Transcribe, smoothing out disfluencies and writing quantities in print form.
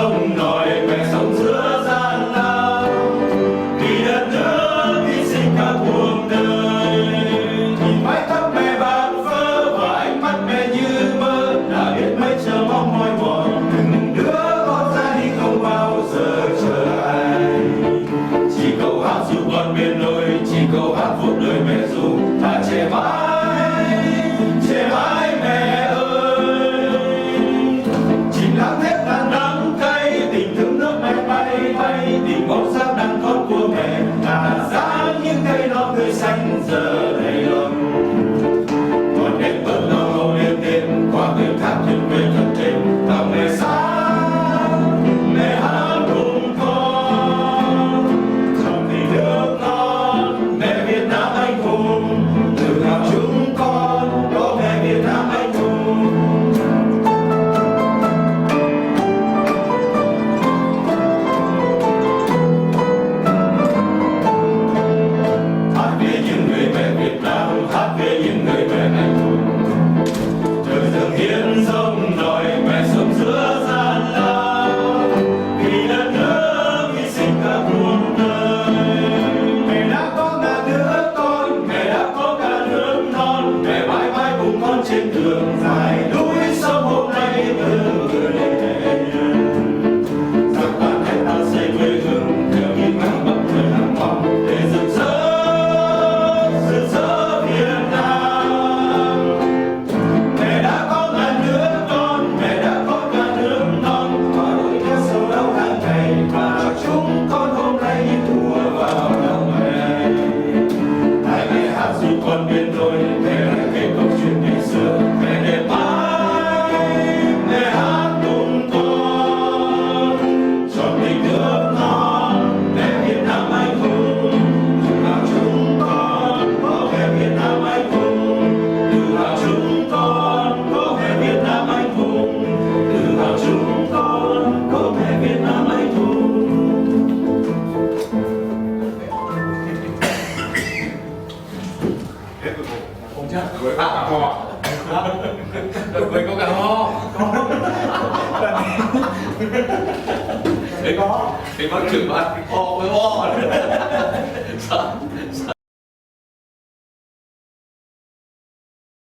sông nổi mẹ sống giữa gian lao, vì đất nước hy sinh cả cuộc đời. Nhìn mái tóc mẹ bạc phơ và ánh mắt mẹ như mơ, đã biết mấy chờ mong mỏi mòn. Từng đứa con ra đi không bao giờ chờ ai, chỉ cầu hát dù con bên lối, chỉ cầu hát vuốt đời mẹ dù ta trẻ mãi mẹ ơi. Chìm lãng hết ngàn đắng cay, tình thương nước mẹ bay bay, tình bóng dáng đàn con của mẹ là dáng những cây non tươi xanh giờ đầy lòng. Còn đêm vẫn lâu lâu đêm đêm qua đêm tháp những quê thân trên tàu mẹ sáng mẹ hát cùng con. Trong thì nước non mẹ Việt Nam anh hùng, tự hào chúng con có mẹ Việt Nam anh hùng. Hát về những người mẹ Việt Nam, hát về những người mẹ anh hùng. Trời dâng hiến sông nổi mẹ sống giữa gian lao, vì đất nước hy sinh cả cuộc đời. Mẹ đã có cả đứa con, mẹ đã có cả nước non, mẹ mãi mãi cùng con trên đường dài núi sông hôm nay từng người mẹ nhân. Giặc tan hết ta xây quê hương theo những nắng bậc trời nắng bóng để rực rỡ Việt Nam. Mẹ đã có ngàn đứa con, mẹ đã có cả nước non, và đôi theo sầu đau hàng ngày và chúng con hôm nay thua vào lòng mẹ. Hai mẹ hát dù con bên đôi, mẹ lại kể câu chuyện ngày xưa, mẹ đẹp mãi mẹ hát cùng con. Trọn tình nước non mẹ Việt Nam anh hùng, tự hào chúng con có mẹ Việt Nam anh hùng. Tự hào chúng con có mẹ Việt Nam anh hùng, tự hào chúng con có mẹ Việt Nam anh hùng. Không chắc với bạn ho. Với có cả ho. Thế có. Thì bác trưởng bạn ho với ho. Sợ.